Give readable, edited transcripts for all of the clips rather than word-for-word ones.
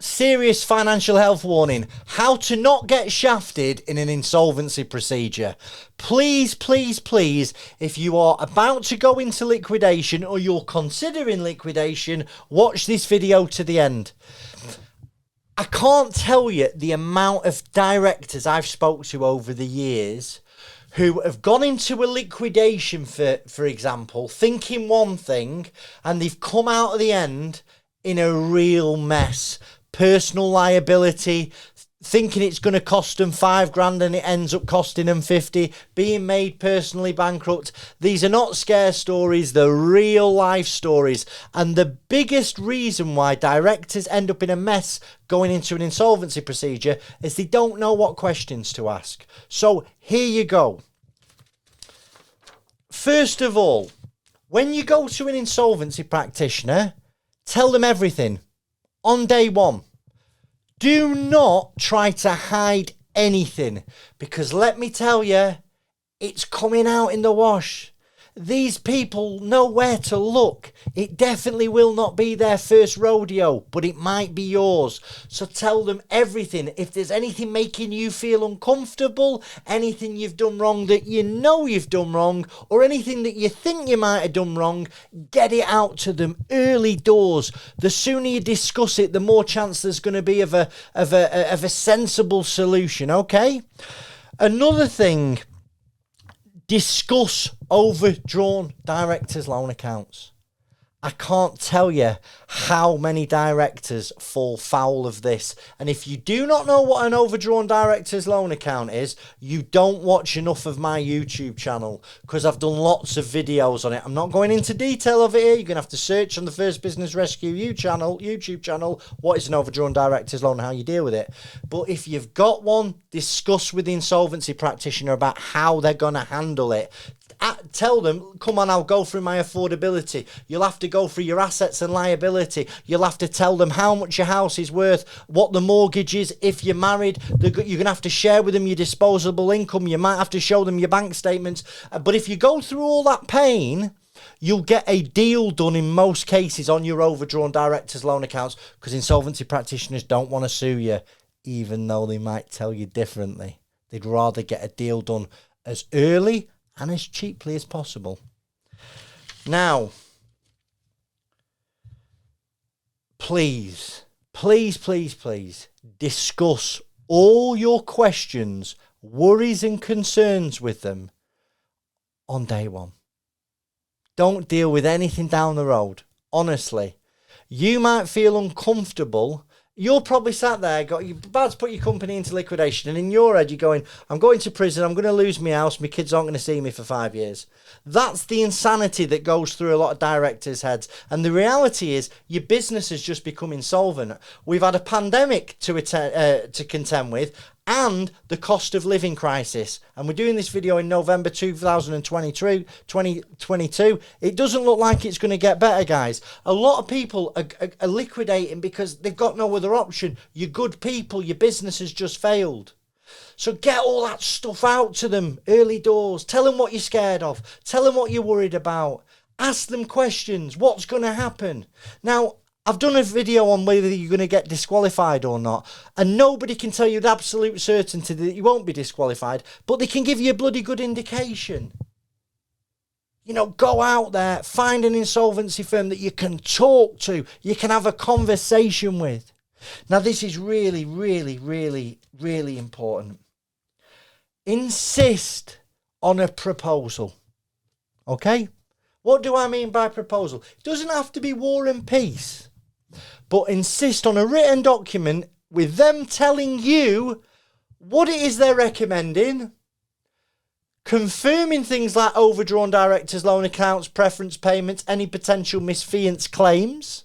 Serious financial health warning. How to not get shafted in an insolvency procedure. Please, please, please, if you are about to go into liquidation or you're considering liquidation, watch this video to the end. I can't tell you the amount of directors I've spoke to over the years who have gone into a liquidation, for example, thinking one thing, and they've come out at the end in a real mess. Personal liability, thinking it's going to cost them $5,000 and it ends up costing them 50, being made personally bankrupt. These are not scare stories, they're real life stories. And the biggest reason why directors end up in a mess going into an insolvency procedure is they don't know what questions to ask. So here you go. First of all, when you go to an insolvency practitioner, tell them everything on day one. Do not try to hide anything, because let me tell you, it's coming out in the wash. These people know where to look. It definitely will not be their first rodeo, but it might be yours. So tell them everything. If there's anything making you feel uncomfortable, anything you've done wrong that you know you've done wrong, or anything that you think you might have done wrong, get it out to them early doors. The sooner you discuss it, the more chance there's going to be of a sensible solution, okay? Another thing, discuss overdrawn directors' loan accounts. I can't tell you how many directors fall foul of this. And if you do not know what an overdrawn director's loan account is, you don't watch enough of my YouTube channel, because I've done lots of videos on it. I'm not going into detail of it here. You're going to have to search on the First Business Rescue YouTube channel, what is an overdrawn director's loan and how you deal with it. But if you've got one, discuss with the insolvency practitioner about how they're going to handle it. Tell them, come on, I'll go through my affordability. You'll have to go through your assets and liability. You'll have to tell them how much your house is worth, what the mortgage is. If you're married, you're going to have to share with them your disposable income. You might have to show them your bank statements. But if you go through all that pain, you'll get a deal done in most cases on your overdrawn director's loan accounts, because insolvency practitioners don't want to sue you, even though they might tell you differently. They'd rather get a deal done as early and as cheaply as possible. Now, please, please, please, please discuss all your questions, worries and concerns with them on day one. Don't deal with anything down the road. Honestly, you might feel uncomfortable. You're probably sat there, you're about to put your company into liquidation, and in your head you're going, I'm going to prison, I'm going to lose my house, my kids aren't going to see me for 5 years. That's the insanity that goes through a lot of directors' heads. And the reality is, your business has just become insolvent. We've had a pandemic to contend with, and the cost of living crisis. And we're doing this video in November 2022. It doesn't look like it's going to get better, guys. A lot of people are liquidating because they've got no other option. You're good people. Your business has just failed. So get all that stuff out to them early doors. Tell them what you're scared of. Tell them what you're worried about. Ask them questions. What's going to happen? Now, I've done a video on whether you're going to get disqualified or not, and nobody can tell you with absolute certainty that you won't be disqualified, but they can give you a bloody good indication. You know, go out there, find an insolvency firm that you can talk to, you can have a conversation with. Now, this is really, really, really, really important. Insist on a proposal, okay? What do I mean by proposal? It doesn't have to be War and Peace. But insist on a written document with them telling you what it is they're recommending, confirming things like overdrawn directors' loan accounts, preference payments, any potential misfeasance claims,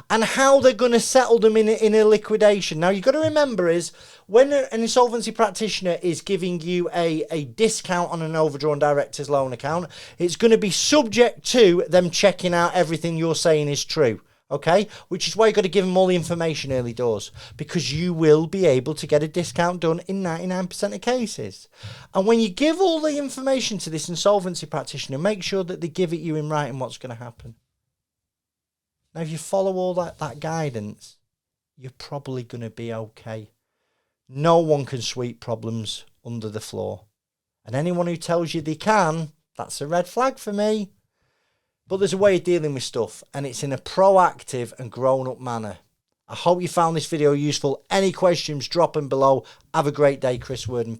and how they're going to settle them in a liquidation. Now, you've got to remember is, when an insolvency practitioner is giving you a discount on an overdrawn director's loan account, it's going to be subject to them checking out everything you're saying is true. Okay, which is why you've got to give them all the information early doors, because you will be able to get a discount done in 99% of cases. And when you give all the information to this insolvency practitioner, make sure that they give it you in writing what's going to happen. Now, if you follow all that guidance, you're probably going to be okay. No one can sweep problems under the floor. And anyone who tells you they can, that's a red flag for me. But there's a way of dealing with stuff, and it's in a proactive and grown-up manner. I hope you found this video useful. Any questions, drop them below. Have a great day, Chris Worden.